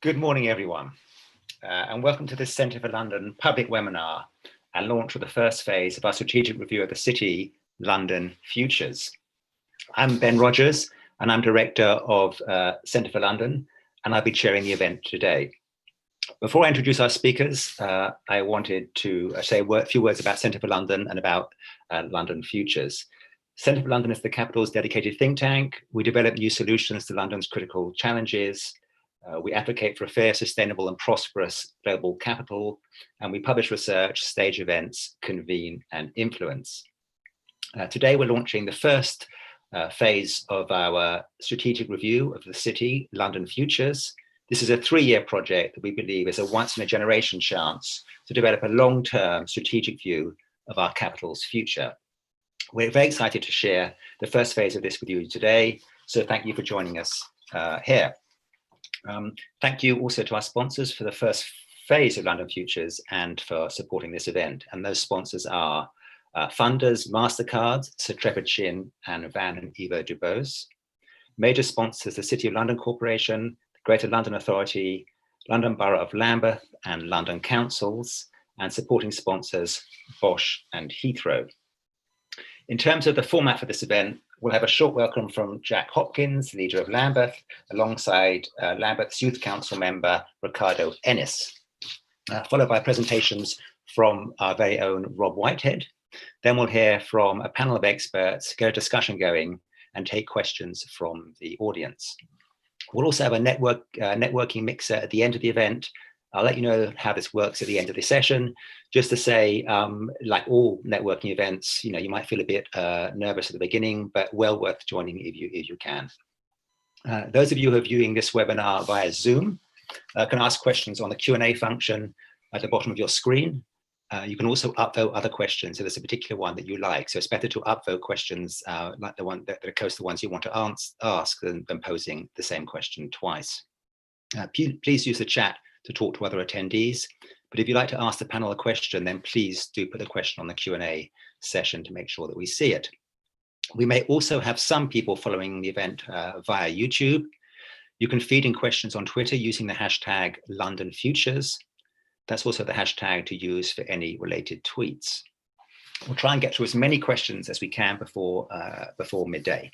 Good morning, everyone, and welcome to the Centre for London public webinar and launch of the first phase of our strategic review of the city, London Futures. I'm Ben Rogers, and I'm Director of Centre for London, and I'll be chairing the event today. Before I introduce our speakers, I wanted to say a few words about Centre for London and about London Futures. Centre for London is the capital's dedicated think tank. We develop new solutions to London's critical challenges. We advocate for a fair, sustainable and prosperous global capital, and we publish research, stage events, convene and influence. Today we're launching the first phase of our strategic review of the city, London Futures. This is a 3-year project that we believe is a once-in-a-generation chance to develop a long-term strategic view of our capital's future. We're very excited to share the first phase of this with you today, so thank you for joining us here. Thank you also to our sponsors for the first phase of London Futures and for supporting this event. And those sponsors are funders, MasterCard, Sir Trevor Chin and Van and Eva Dubose. Major sponsors, the City of London Corporation, the Greater London Authority, London Borough of Lambeth and London Councils, and supporting sponsors, Bosch and Heathrow. In terms of the format for this event, we'll have a short welcome from Jack Hopkins, leader of Lambeth, alongside Lambeth's Youth Council member, Ricardo Ennis, followed by presentations from our very own Rob Whitehead. Then we'll hear from a panel of experts, get a discussion going, and take questions from the audience. We'll also have a networking mixer at the end of the event. I'll let you know how this works at the end of the session. Just to say, like all networking events, you might feel a bit nervous at the beginning, but well worth joining if you can. Those of you who are viewing this webinar via Zoom can ask questions on the Q&A function at the bottom of your screen. You can also upvote other questions if there's a particular one that you like. So it's better to upvote questions like the one that are close to the ones you want to ask than posing the same question twice. Please use the chat to talk to other attendees. But if you'd like to ask the panel a question, then please do put the question on the Q&A session to make sure that we see it. We may also have some people following the event via YouTube. You can feed in questions on Twitter using the hashtag #LondonFutures. That's also the hashtag to use for any related tweets. We'll try and get through as many questions as we can before midday.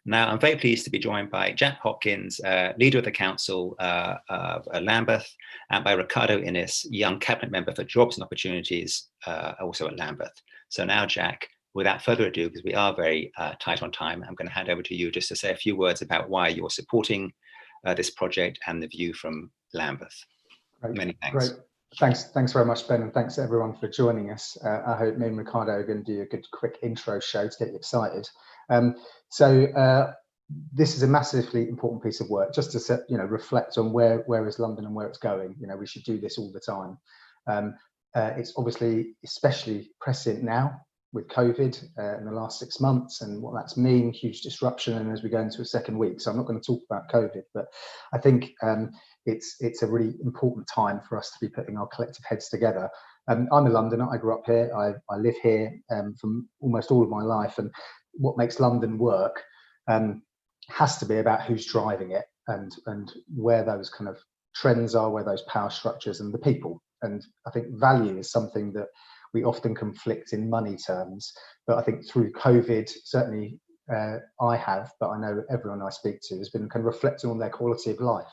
Now, I'm very pleased to be joined by Jack Hopkins, leader of the Council of Lambeth, and by Ricardo Ennis, young cabinet member for Jobs and Opportunities, also at Lambeth. So now, Jack, without further ado, because we are very tight on time, I'm going to hand over to you just to say a few words about why you're supporting this project and the view from Lambeth. Great. Many thanks. Great. Thanks very much, Ben, and thanks everyone for joining us. I hope me and Ricardo are going to do a good quick intro show to get you excited. This is a massively important piece of work, just to reflect on where is London and where it's going. We should do this all the time. It's obviously especially prescient now with COVID in the last 6 months and what that's mean, huge disruption, and as we go into a second week. So I'm not going to talk about COVID, but I think it's a really important time for us to be putting our collective heads together. I'm a Londoner. I grew up here. I live here from almost all of my life, and what makes London work has to be about who's driving it and where those kind of trends are, where those power structures and the people. And I think value is something that we often conflict in money terms, but I think through COVID, certainly I have, but I know everyone I speak to has been kind of reflecting on their quality of life.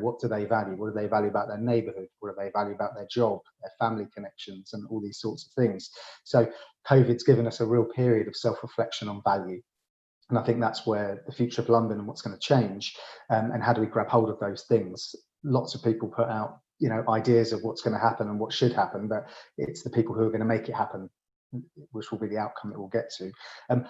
What do they value? What do they value about their neighbourhood? What do they value about their job, their family connections, and all these sorts of things? So COVID's given us a real period of self-reflection on value. And I think that's where the future of London and what's going to change, and how do we grab hold of those things? Lots of people put out, ideas of what's going to happen and what should happen, but it's the people who are going to make it happen, which will be the outcome it will get to.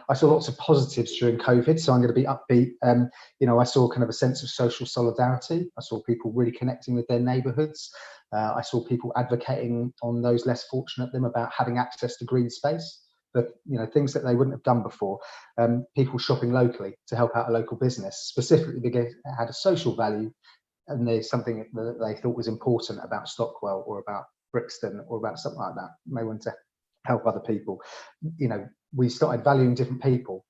I saw lots of positives during COVID, so I'm going to be upbeat. I saw kind of a sense of social solidarity. I saw people really connecting with their neighbourhoods. I saw people advocating on those less fortunate than them about having access to green space, but things that they wouldn't have done before. People shopping locally to help out a local business, specifically because it had a social value, and there's something that they thought was important about Stockwell or about Brixton or about something like that. They want to help other people. We started valuing different people.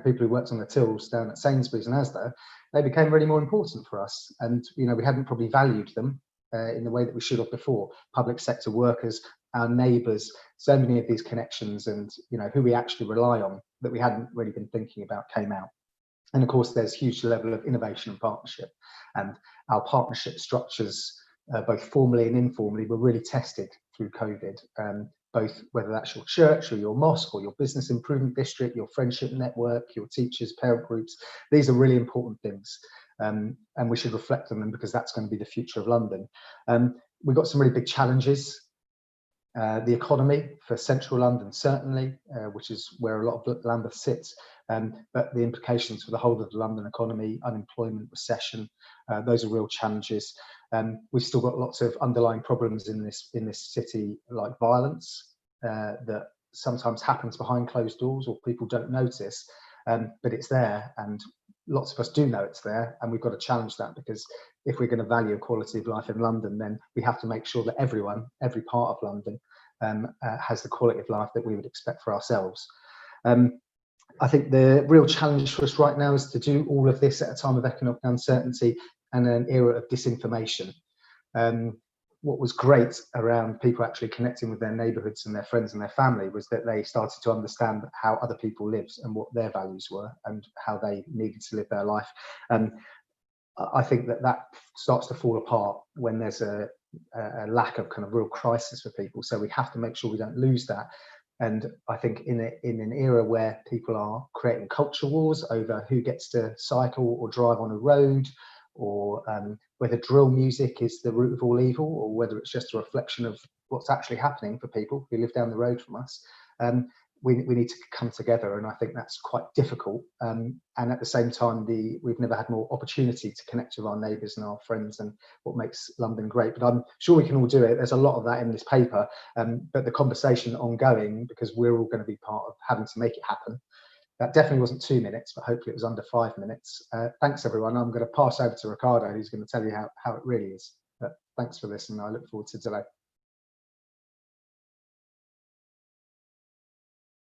People who worked on the tills down at Sainsbury's and Asda, they became really more important for us. And, you know, we hadn't probably valued them in the way that we should have before. Public sector workers, our neighbours, so many of these connections and, you know, who we actually rely on that we hadn't really been thinking about came out. And of course, there's huge level of innovation and partnership. And our partnership structures, both formally and informally, were really tested through COVID. Both whether that's your church or your mosque or your business improvement district, your friendship network, your teachers, parent groups, these are really important things. And we should reflect on them because that's going to be the future of London. We've got some really big challenges. The economy for central London, certainly, which is where a lot of Lambeth sits, but the implications for the whole of the London economy, unemployment, recession, those are real challenges. We've still got lots of underlying problems in this city, like violence, that sometimes happens behind closed doors or people don't notice, but it's there, and lots of us do know it's there, and we've got to challenge that, because if we're going to value quality of life in London, then we have to make sure that everyone, every part of London, has the quality of life that we would expect for ourselves. I think the real challenge for us right now is to do all of this at a time of economic uncertainty and an era of disinformation. What was great around people actually connecting with their neighbourhoods and their friends and their family was that they started to understand how other people lived and what their values were and how they needed to live their life. I think that starts to fall apart when there's a lack of kind of real crisis for people. So we have to make sure we don't lose that. And I think in an era where people are creating culture wars over who gets to cycle or drive on a road, or whether drill music is the root of all evil, or whether it's just a reflection of what's actually happening for people who live down the road from us, we need to come together, and I think that's quite difficult. And at the same time, we've never had more opportunity to connect with our neighbours and our friends and what makes London great. But I'm sure we can all do it. There's a lot of that in this paper, but the conversation ongoing, because we're all going to be part of having to make it happen. That definitely wasn't 2 minutes, but hopefully it was under 5 minutes. Thanks, everyone. I'm going to pass over to Ricardo, who's going to tell you how it really is. But thanks for this, and I look forward to today.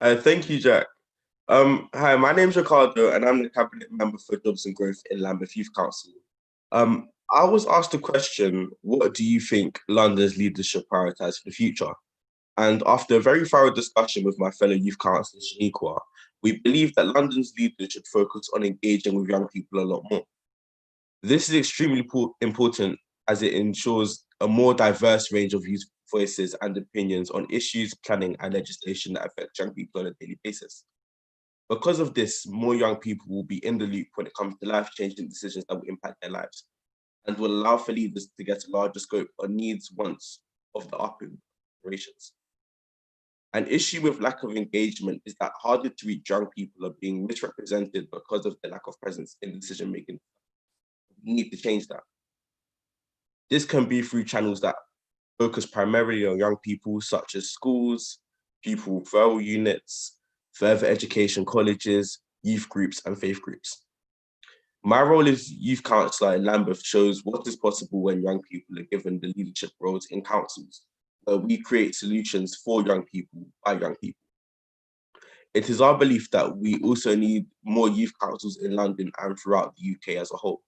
Thank you, Jack. Hi, my name's Ricardo, and I'm the Cabinet Member for Jobs and Growth in Lambeth Youth Council. I was asked the question, what do you think London's leaders should prioritise for the future? And after a very thorough discussion with my fellow youth councillor, Shaniqua, we believe that London's leaders should focus on engaging with young people a lot more. This is extremely important as it ensures a more diverse range of youth voices and opinions on issues, planning, and legislation that affect young people on a daily basis. Because of this, more young people will be in the loop when it comes to life-changing decisions that will impact their lives, and will allow for leaders to get a larger scope on needs, wants of the operations. An issue with lack of engagement is that harder to reach young people are being misrepresented because of the lack of presence in decision-making. We need to change that. This can be through channels that focus primarily on young people, such as schools, pupil referral units, further education colleges, youth groups, and faith groups. My role as youth councillor in Lambeth shows what is possible when young people are given the leadership roles in councils, where we create solutions for young people by young people. It is our belief that we also need more youth councils in London and throughout the UK as a whole.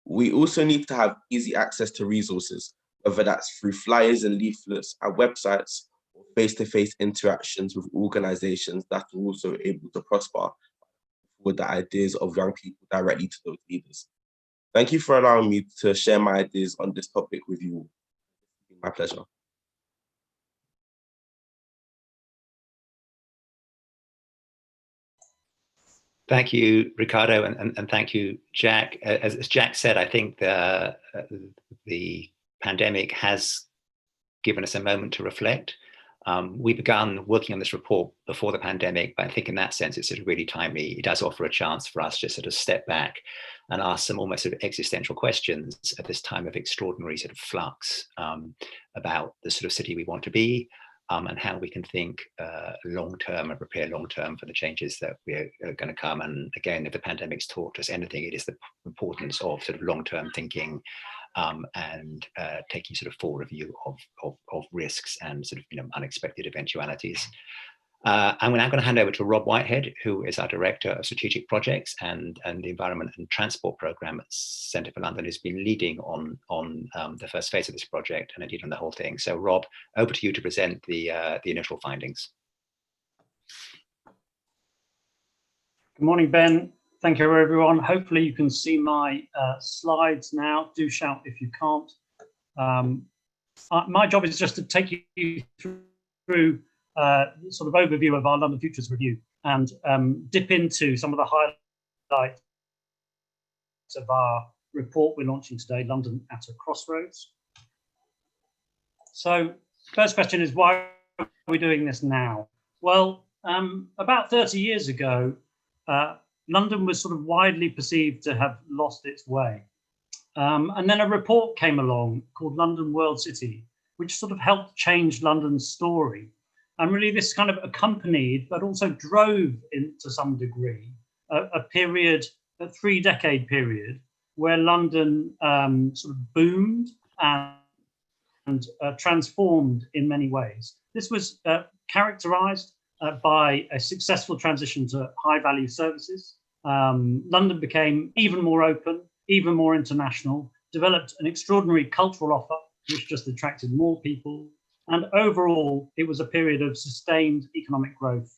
We also need to have easy access to resources, whether that's through flyers and leaflets and websites, or face-to-face interactions with organisations that are also able to prosper with the ideas of young people directly to those leaders. Thank you for allowing me to share my ideas on this topic with you all. My pleasure. Thank you, Ricardo, and thank you, Jack. As Jack said, I think the pandemic has given us a moment to reflect. We began working on this report before the pandemic, but I think in that sense, it's sort of really timely. It does offer a chance for us to sort of step back and ask some almost sort of existential questions at this time of extraordinary sort of flux about the sort of city we want to be, and how we can think long-term and prepare long-term for the changes that we're going to come. And again, if the pandemic's taught us anything, it is the importance of sort of long-term thinking and taking sort of full review of risks and sort of unexpected eventualities. I'm now going to hand over to Rob Whitehead, who is our Director of Strategic Projects and the Environment and Transport Programme at Centre for London, who's been leading on the first phase of this project and indeed on the whole thing. So Rob, over to you to present the initial findings. Good morning, Ben. Thank you, everyone. Hopefully you can see my slides now. Do shout if you can't. My job is just to take you through sort of overview of our London Futures Review and dip into some of the highlights of our report we're launching today, London at a Crossroads. So first question is, why are we doing this now? Well, about 30 years ago, London was sort of widely perceived to have lost its way. And then a report came along called London World City, which sort of helped change London's story. And really this kind of accompanied, but also drove in to some degree, a period, a 3-decade period, where London sort of boomed and transformed in many ways. This was characterized by a successful transition to high-value services. London became even more open, even more international, developed an extraordinary cultural offer, which just attracted more people. And overall, it was a period of sustained economic growth,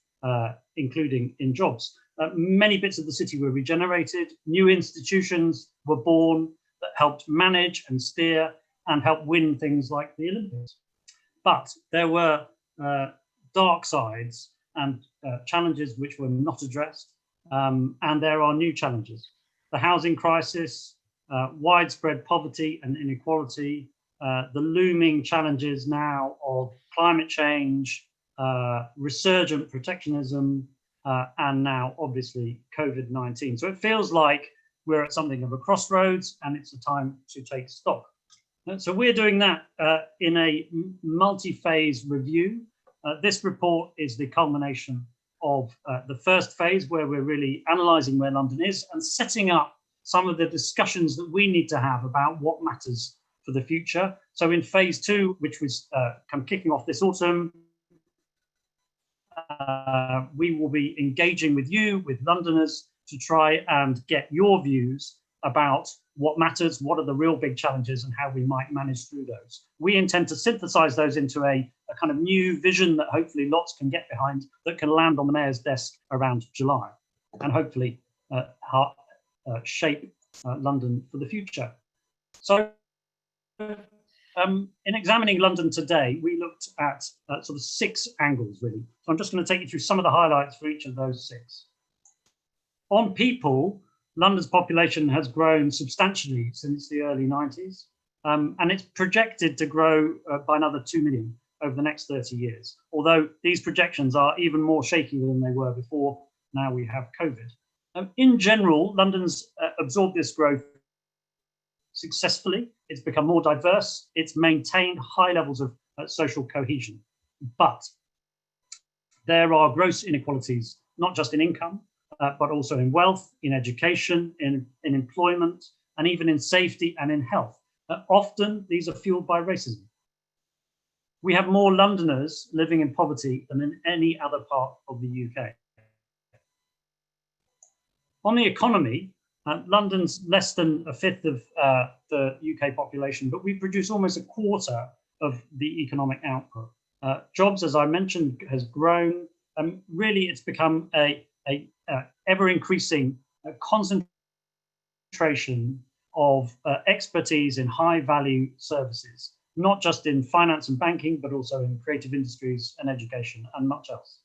including in jobs. Many bits of the city were regenerated, new institutions were born that helped manage and steer and help win things like the Olympics. But there were dark sides and challenges which were not addressed. And there are new challenges. The housing crisis, widespread poverty and inequality, the looming challenges now of climate change, resurgent protectionism, and now obviously COVID-19. So it feels like we're at something of a crossroads and it's a time to take stock. So we're doing that in a multi-phase review. This report is the culmination of the first phase, where we're really analysing where London is and setting up some of the discussions that we need to have about what matters for the future. So in phase 2, which was kind of kicking off this autumn, we will be engaging with you, with Londoners, to try and get your views about what matters, what are the real big challenges, and how we might manage through those. We intend to synthesize those into a kind of new vision that hopefully lots can get behind, that can land on the mayor's desk around July, and hopefully shape London for the future. So in examining London today, we looked at sort of 6 angles, really. So I'm just going to take you through some of the highlights for each of those 6. On people, London's population has grown substantially since the early 90s, and it's projected to grow by another 2 million over the next 30 years. Although these projections are even more shaky than they were before. Now we have COVID. In general, London's absorbed this growth successfully. It's become more diverse. It's maintained high levels of social cohesion. But there are gross inequalities, not just in income, but also in wealth, in education, in employment, and even in safety and in health. Often these are fueled by racism. We have more Londoners living in poverty than in any other part of the UK. On the economy, London's less than a fifth of the UK population, but we produce almost a quarter of the economic output. Jobs, as I mentioned, has grown. Really, it's become a ever-increasing concentration of expertise in high-value services, not just in finance and banking, but also in creative industries and education and much else.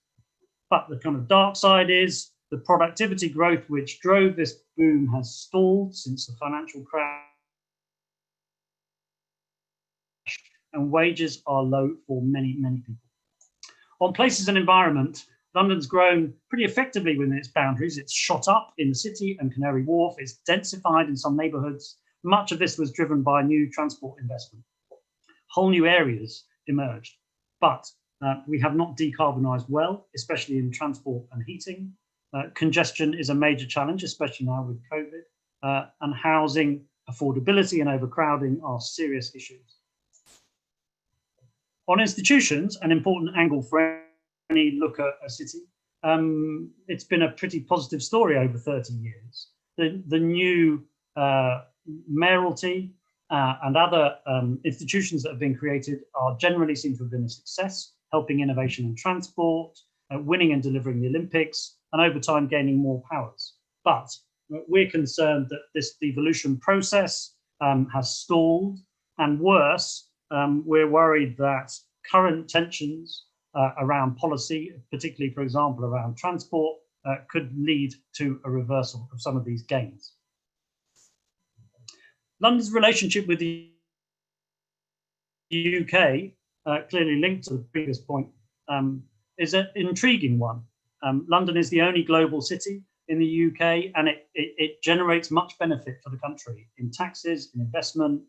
But the kind of dark side is the productivity growth which drove this boom has stalled since the financial crash, and wages are low for many, many people. On places and environment, London's grown pretty effectively within its boundaries. It's shot up in the city and Canary Wharf. It's densified in some neighbourhoods. Much of this was driven by new transport investment. Whole new areas emerged, but we have not decarbonised well, especially in transport and heating. Congestion is a major challenge, especially now with COVID, and housing affordability and overcrowding are serious issues. On institutions, an important angle for any look at a city, it's been a pretty positive story over 30 years. The new mayoralty and other institutions that have been created are generally seen to have been a success, helping innovation in transport, winning and delivering the Olympics, and over time gaining more powers. But we're concerned that this devolution process has stalled, and worse, we're worried that current tensions around policy, particularly, for example, around transport, could lead to a reversal of some of these gains. London's relationship with the UK, clearly linked to the previous point, is an intriguing one. London is the only global city in the UK, and it generates much benefit for the country in taxes, in investment,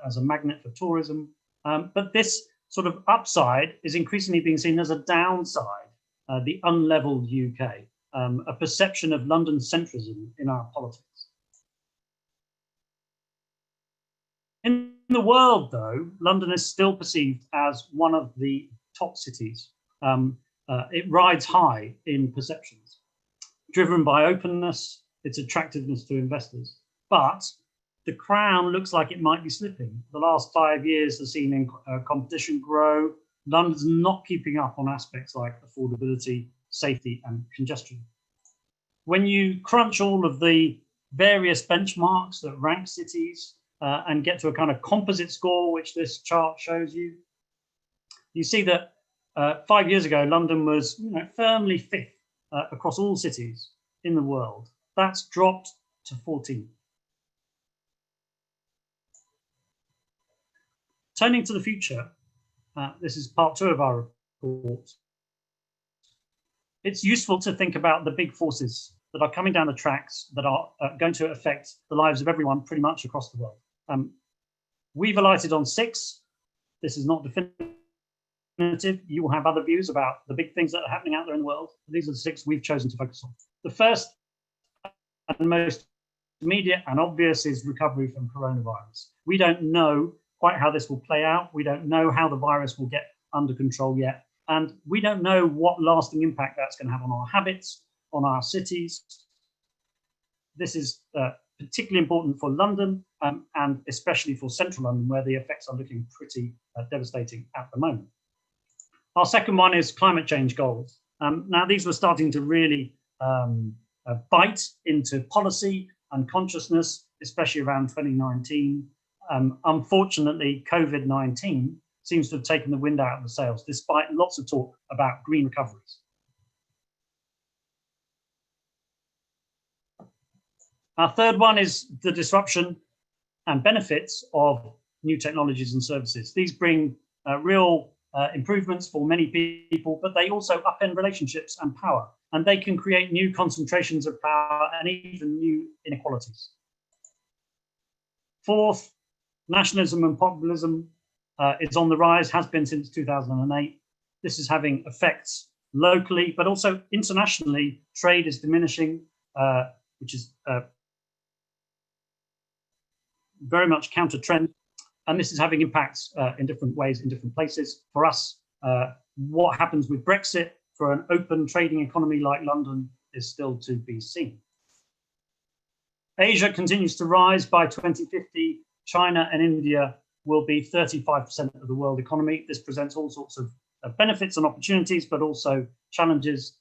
as a magnet for tourism. But this sort of upside is increasingly being seen as a downside, the unleveled UK, a perception of London centrism in our politics. In the world, though, London is still perceived as one of the top cities. It rides high in perceptions, driven by openness, its attractiveness to investors. But the crown looks like it might be slipping. The last 5 years has seen competition grow. London's not keeping up on aspects like affordability, safety, and congestion. When you crunch all of the various benchmarks that rank cities and get to a kind of composite score, which this chart shows you, you see that 5 years ago, London was firmly fifth across all cities in the world. That's dropped to 14th. Turning to the future, this is part 2 of our report. It's useful to think about the big forces that are coming down the tracks that are going to affect the lives of everyone pretty much across the world. We've alighted on 6. This is not definitive. You will have other views about the big things that are happening out there in the world. These are the 6 we've chosen to focus on. The first and most immediate and obvious is recovery from coronavirus. We don't know quite how this will play out. We don't know how the virus will get under control yet. And we don't know what lasting impact that's going to have on our habits, on our cities. This is particularly important for London and especially for central London, where the effects are looking pretty devastating at the moment. Our second one is climate change goals. Now, these were starting to really bite into policy and consciousness, especially around 2019. Unfortunately, COVID-19 seems to have taken the wind out of the sails, despite lots of talk about green recoveries. Our third one is the disruption and benefits of new technologies and services. These bring real improvements for many people, but they also upend relationships and power, and they can create new concentrations of power and even new inequalities. Fourth, nationalism and populism is on the rise, has been since 2008. This is having effects locally, but also internationally. Trade is diminishing, which is very much counter trend. And this is having impacts in different ways in different places. For us, what happens with Brexit for an open trading economy like London is still to be seen. Asia continues to rise. By 2050, China and India will be 35% of the world economy. This presents all sorts of benefits and opportunities, but also challenges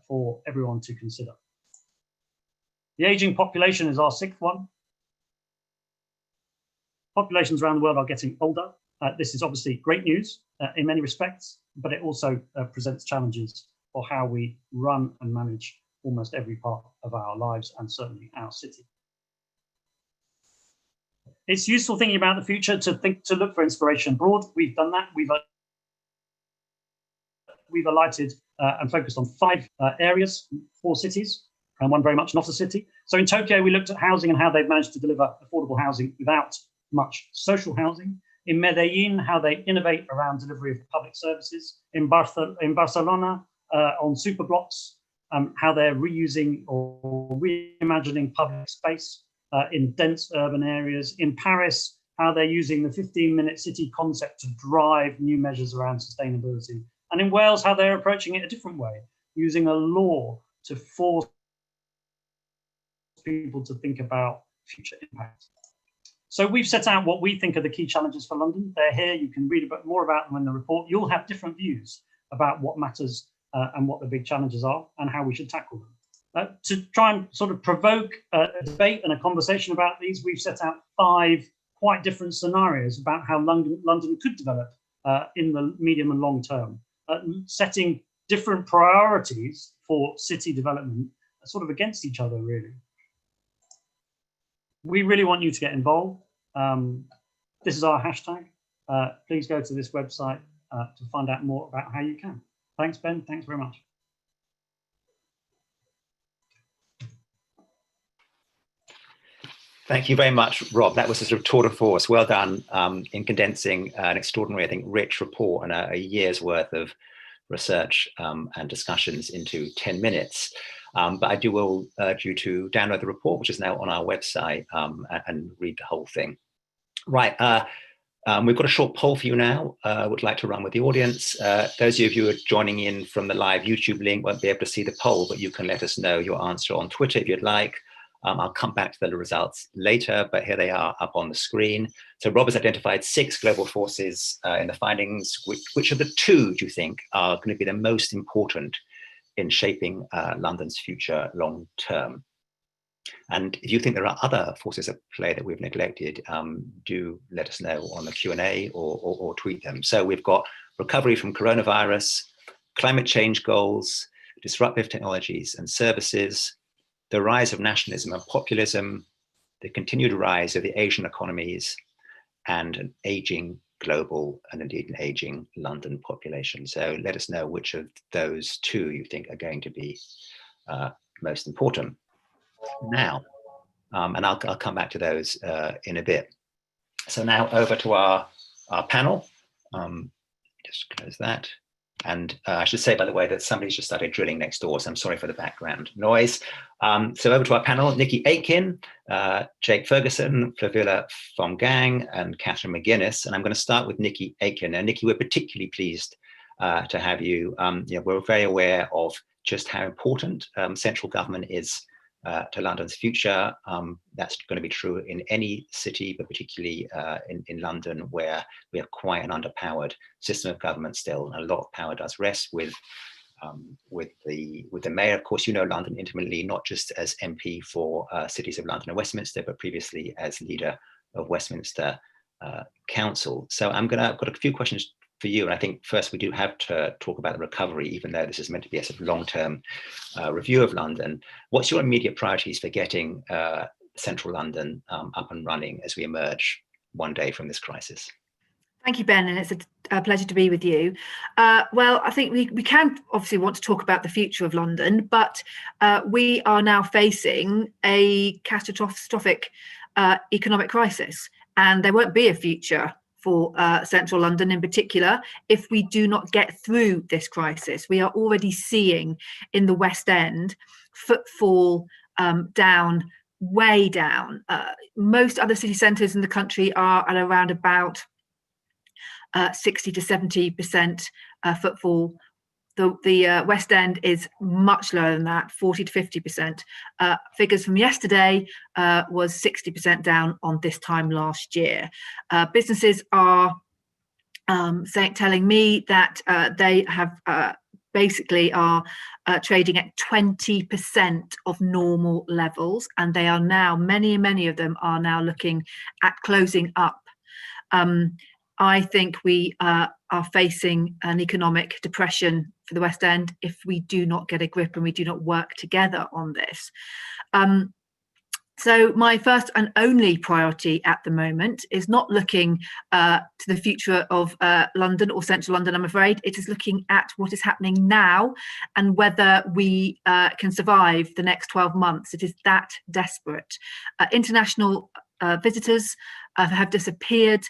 for everyone to consider. The aging population is our 6th one. Populations around the world are getting older. This is obviously great news in many respects, but it also presents challenges for how we run and manage almost every part of our lives and certainly our city. It's useful thinking about the future to look for inspiration abroad. We've done that. We've alighted and focused on 5 areas, 4 cities, and one very much not a city. So in Tokyo, we looked at housing and how they've managed to deliver affordable housing without much social housing. In Medellin, how they innovate around delivery of public services. In Barcelona, on superblocks, how they're reusing or reimagining public space in dense urban areas. In Paris, how they're using the 15-minute city concept to drive new measures around sustainability. And in Wales, how they're approaching it a different way, using a law to force people to think about future impact. So we've set out what we think are the key challenges for London. They're here. You can read more about them in the report. You'll have different views about what matters and what the big challenges are and how we should tackle them. To try and sort of provoke a debate and a conversation about these, we've set out 5 quite different scenarios about how London could develop in the medium and long term, setting different priorities for city development sort of against each other, really. We really want you to get involved. This is our hashtag. Please go to this website to find out more about how you can. Thanks, Ben. Thanks very much. Thank you very much, Rob. That was a sort of tour de force. Well done in condensing an extraordinary, I think, rich report and a year's worth of research and discussions into 10 minutes. But I will urge you to download the report, which is now on our website, and read the whole thing. Right, we've got a short poll for you now. I would like to run with the audience. Those of you who are joining in from the live YouTube link won't be able to see the poll, but you can let us know your answer on Twitter if you'd like. I'll come back to the results later, but here they are up on the screen. So Rob has identified 6 global forces in the findings. Which of the 2 do you think are going to be the most important in shaping London's future long term? And if you think there are other forces at play that we've neglected, do let us know on the Q&A or tweet them. So we've got recovery from coronavirus, climate change goals, disruptive technologies and services, the rise of nationalism and populism, the continued rise of the Asian economies, and an aging global and indeed an aging London population. So let us know which of those 2 you think are going to be most important. Now, and I'll come back to those in a bit. So now over to our panel. Just close that. And I should say, by the way, that somebody's just started drilling next door, so I'm sorry for the background noise. So over to our panel: Nickie Aiken, Jake Ferguson, Flavilla Fongang, and Catherine McGuinness. And I'm going to start with Nickie Aiken. And Nickie, we're particularly pleased to have you. We're very aware of just how important central government is to London's future. That's going to be true in any city, but particularly in London, where we have quite an underpowered system of government still. And a lot of power does rest with the mayor. Of course, you know London intimately, not just as MP for cities of London and Westminster, but previously as leader of Westminster Council. So I've got a few questions for you. And I think first we do have to talk about the recovery, even though this is meant to be a sort of long-term review of London. What's your immediate priorities for getting central London up and running as we emerge one day from this crisis? Thank you, Ben, and it's a pleasure to be with you. Well, I think we can obviously want to talk about the future of London, but we are now facing a catastrophic economic crisis, and there won't be a future for central London in particular if we do not get through this crisis. We are already seeing in the West End footfall down, way down. Most other city centres in the country are at around about 60 to 70% footfall. The West End is much lower than that, 40 to 50%. Figures from yesterday was 60% down on this time last year. Businesses are telling me that they have basically are trading at 20% of normal levels, and they are now, many of them are now looking at closing up. I think we are facing an economic depression for the West End if we do not get a grip and we do not work together on this. So my first and only priority at the moment is not looking to the future of London or central London, I'm afraid. It is looking at what is happening now and whether we can survive the next 12 months. It is that desperate. International visitors have disappeared.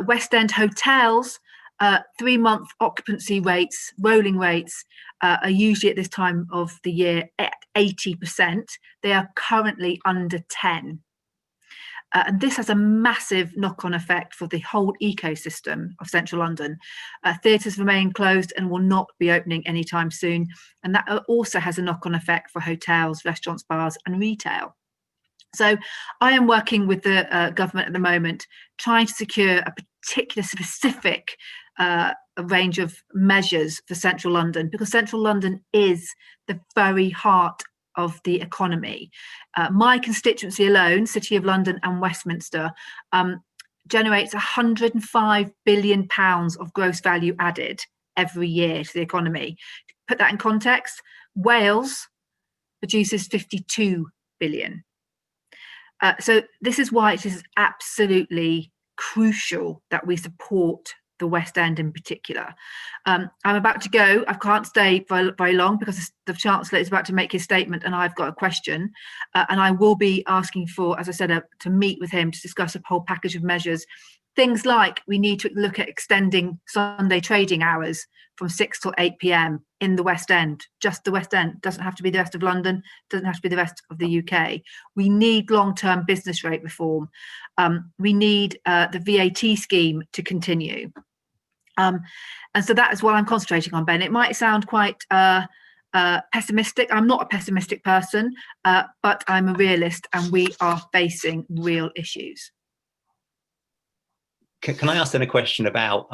West End hotels, 3-month occupancy rates, rolling rates, are usually at this time of the year at 80%. They are currently under 10. And this has a massive knock-on effect for the whole ecosystem of central London. Theatres remain closed and will not be opening anytime soon. And that also has a knock-on effect for hotels, restaurants, bars and retail. So I am working with the government at the moment, trying to secure a particular specific range of measures for central London, because central London is the very heart of the economy. My constituency alone, City of London and Westminster, generates £105 billion of gross value added every year to the economy. To put that in context, Wales produces 52 billion. So this is why it is absolutely crucial that we support the West End in particular. I'm about to go. I can't stay very long because the Chancellor is about to make his statement and I've got a question. And I will be asking for, as I said, to meet with him to discuss a whole package of measures. Things like we need to look at extending Sunday trading hours from 6 till 8 p.m. in the West End, just the West End. Doesn't have to be the rest of London, doesn't have to be the rest of the UK. We need long-term business rate reform. We need the VAT scheme to continue. And so that is what I'm concentrating on, Ben. It might sound quite pessimistic. I'm not a pessimistic person, but I'm a realist and we are facing real issues. Can I ask then a question about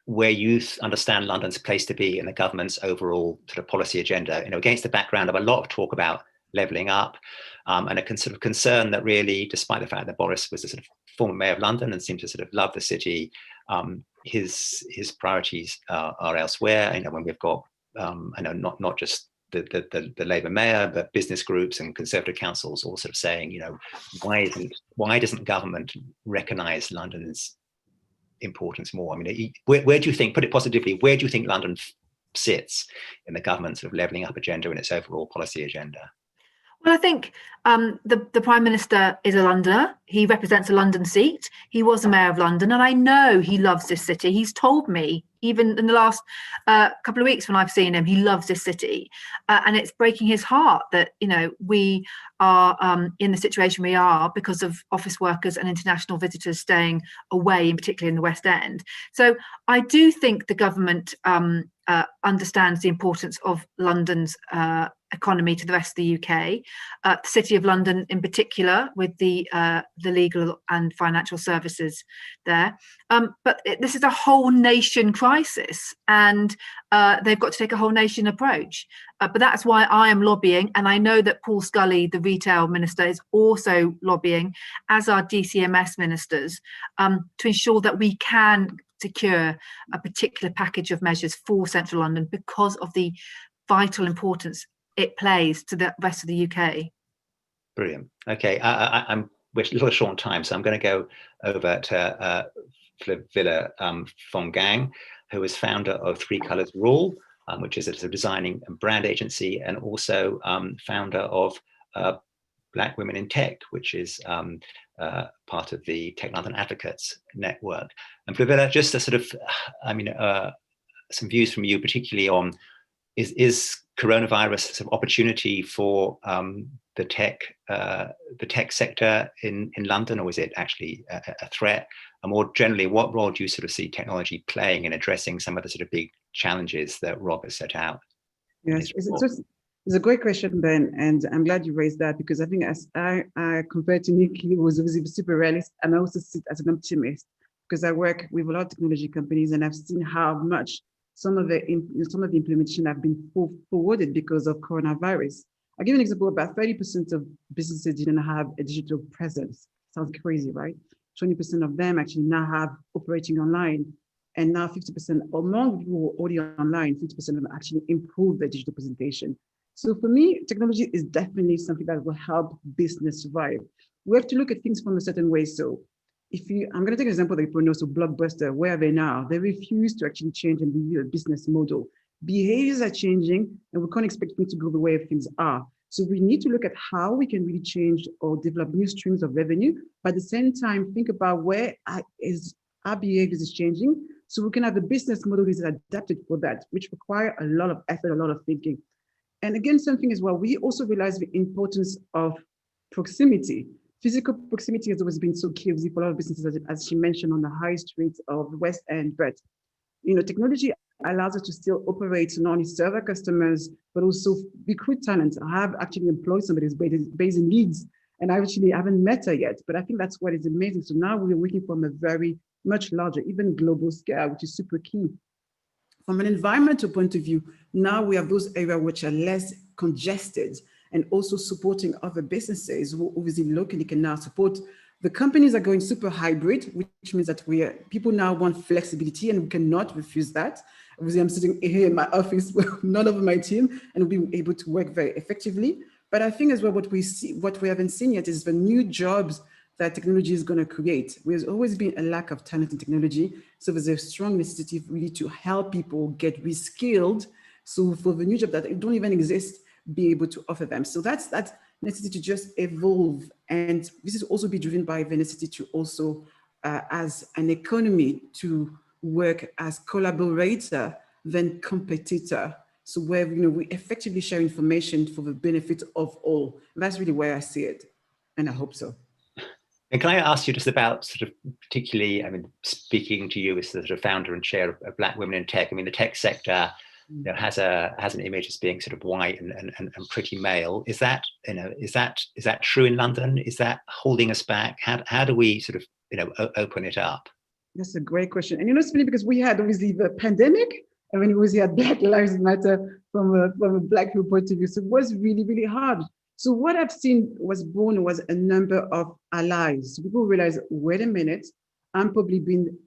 where you understand London's place to be in the government's overall sort of policy agenda? Against the background of a lot of talk about levelling up, and a sort of concern that really, despite the fact that Boris was a sort of former mayor of London and seemed to sort of love the city, his priorities are elsewhere. When we've got, I know not just the Labour mayor, but business groups and Conservative councils all sort of saying, why doesn't government recognise London's importance more? I mean, where do you think, put it positively, where do you think London sits in the government's sort of levelling up agenda and its overall policy agenda? Well, I think the Prime Minister is a Londoner. He represents a London seat. He was the Mayor of London, and I know he loves this city. He's told me, even in the last couple of weeks when I've seen him, he loves this city. And it's breaking his heart that, we are in the situation we are because of office workers and international visitors staying away, in particular in the West End. So I do think the government understands the importance of London's economy to the rest of the UK, the City of London in particular, with the legal and financial services there. But this is a whole nation crisis, and they've got to take a whole nation approach. But that's why I am lobbying, and I know that Paul Scully, the retail minister, is also lobbying, as are DCMS ministers, to ensure that we can secure a particular package of measures for central London because of the vital importance it plays to the rest of the UK. Brilliant. Okay, we're a little short on time, so I'm going to go over to Flavilla Fongang, who is founder of Three Colours Rule, which is a designing and brand agency, and also founder of Black Women in Tech, which is part of the Tech London Advocates Network. And Flavilla, just a sort of, some views from you, particularly on is coronavirus a sort of opportunity for the tech sector in London, or is it actually a threat? And more generally, what role do you sort of see technology playing in addressing some of the sort of big challenges that Rob has set out? Yes, it's a great question, Ben, and I'm glad you raised that, because I think as I compared to Nickie, who was obviously super realist, and I also sit as an optimist because I work with a lot of technology companies, and I've seen how much some of the implementation have been forwarded because of coronavirus. I'll give you an example. About 30% of businesses didn't have a digital presence. Sounds crazy, right? 20% of them actually now have operating online, and now 50% among people who are already online, 50% of them actually improve their digital presentation. So for me, technology is definitely something that will help business survive. We have to look at things from a certain way. So I'm going to take an example that people know, so Blockbuster, where are they now? They refuse to actually change and review a business model. Behaviors are changing, and we can't expect things to go the way things are. So we need to look at how we can really change or develop new streams of revenue, but at the same time, think about where our behaviors is changing, so we can have the business model is adapted for that, which require a lot of effort, a lot of thinking. And again, something as well, we also realize the importance of proximity. physical proximity has always been so key for a lot of businesses, as she mentioned, on the high streets of the West End. But technology allows us to still operate, not only serve our customers, but also recruit talent. I have actually employed somebody who's based in Leeds, and I actually haven't met her yet. But I think that's what is amazing. So now we're working from a very much larger, even global scale, which is super key. From an environmental point of view, now we have those areas which are less congested, and also supporting other businesses who obviously locally can now support. The companies are going super hybrid, which means that people now want flexibility, and we cannot refuse that. Obviously, I'm sitting here in my office with none of my team, and we'll be able to work very effectively. But I think as well, what we haven't seen yet is the new jobs that technology is going to create. There's always been a lack of talent in technology, so there's a strong necessity really to help people get reskilled. So for the new jobs that don't even exist, be able to offer them. So that's that necessity to just evolve. And this is also be driven by the necessity to also, as an economy, to work as collaborator than competitor. So where we effectively share information for the benefit of all. And that's really where I see it. And I hope so. And can I ask you just about sort of particularly, speaking to you as the sort of founder and chair of Black Women in Tech, the tech sector has an image as being sort of white and pretty male. Is that true in London? Is that holding us back? How do we sort of open it up? That's a great question. And it's funny because we had obviously the pandemic, and when we had Black Lives Matter from a Black people point of view, so it was really, really hard. So what I've seen was a number of allies. So people realize, wait a minute, I'm probably being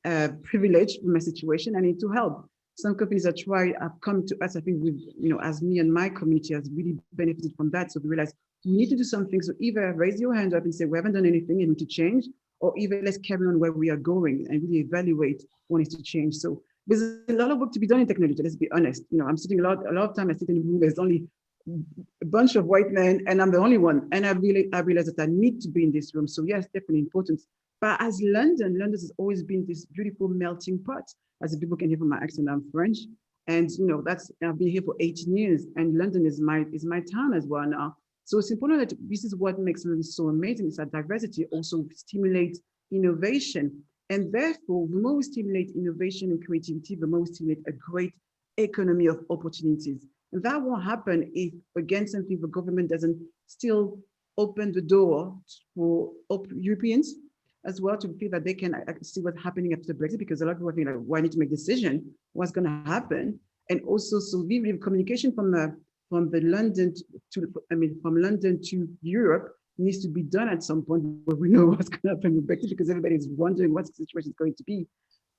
privileged with my situation. I need to help. Some companies have come to us. I think as me and my community has really benefited from that. So we realize we need to do something. So either raise your hand up and say, we haven't done anything and we need to change, or even let's carry on where we are going and really evaluate what needs to change. So there's a lot of work to be done in technology, let's be honest. I'm sitting a lot of time, I sit in a room, there's only a bunch of white men and I'm the only one. And I realize that I need to be in this room. So yes, definitely important. But as London has always been this beautiful melting pot. As people can hear from my accent, I'm French. And I've been here for 18 years, and London is my town as well now. So it's important that this is what makes London so amazing, is that diversity also stimulates innovation. And therefore, the more we stimulate innovation and creativity, the more we stimulate a great economy of opportunities. And that won't happen if, again, simply the government doesn't still open the door for Europeans as well to feel that they can see what's happening after Brexit, because a lot of people think, like, well, I need to make a decision, what's going to happen. And also, so we believe communication from London to Europe needs to be done at some point where we know what's going to happen with Brexit, because everybody is wondering what the situation is going to be.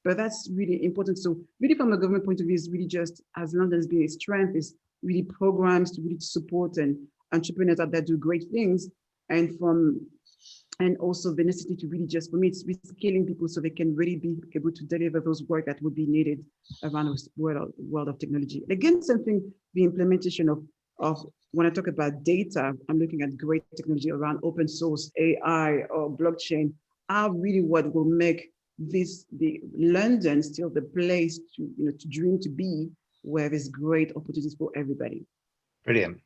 But that's really important. So really from a government point of view, is really just, as London's being a strength, is really programs to really support and entrepreneurs out there do great things. And also the necessity to really just, for me, it's reskilling people so they can really be able to deliver those work that would be needed around the world of technology. Again, something, the implementation of when I talk about data, I'm looking at great technology around open source, AI, or blockchain, are really what will make the London still the place to dream to be, where there's great opportunities for everybody. Brilliant.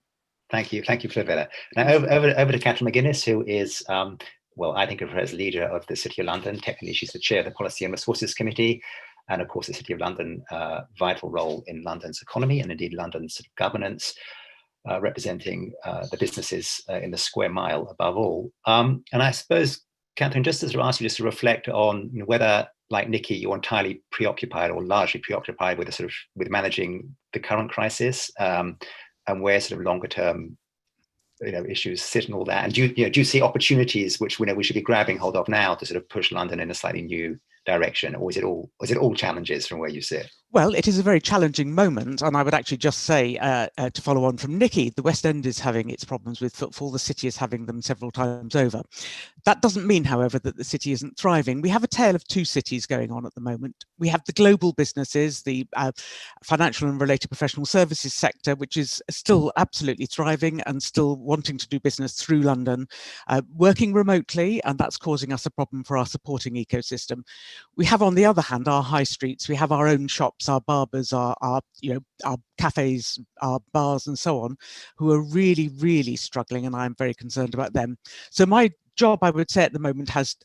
Thank you, Flavilla. Now over to Catherine McGuinness, who is, I think of her as leader of the City of London. Technically, she's the chair of the Policy and Resources Committee, and of course, the City of London, vital role in London's economy and indeed London's sort of governance, representing the businesses in the square mile above all. And I suppose, Catherine, just to ask you just to reflect on whether, like Nickie, you're entirely preoccupied or largely preoccupied with with managing the current crisis, and where sort of longer term issues sit and all that. And do you see opportunities which we should be grabbing hold of now to sort of push London in a slightly new direction, or is it all challenges from where you sit? Well, it is a very challenging moment, and I would actually just say, to follow on from Nickie, the West End is having its problems with footfall. The city is having them several times over. That doesn't mean, however, that the city isn't thriving. We have a tale of two cities going on at the moment. We have the global businesses, the financial and related professional services sector, which is still absolutely thriving and still wanting to do business through London, working remotely, and that's causing us a problem for our supporting ecosystem. We have, on the other hand, our high streets. We have our own shops shops, our barbers, our cafes, our bars, and so on, who are really, really struggling, and I'm very concerned about them. So my job, I would say, at the moment has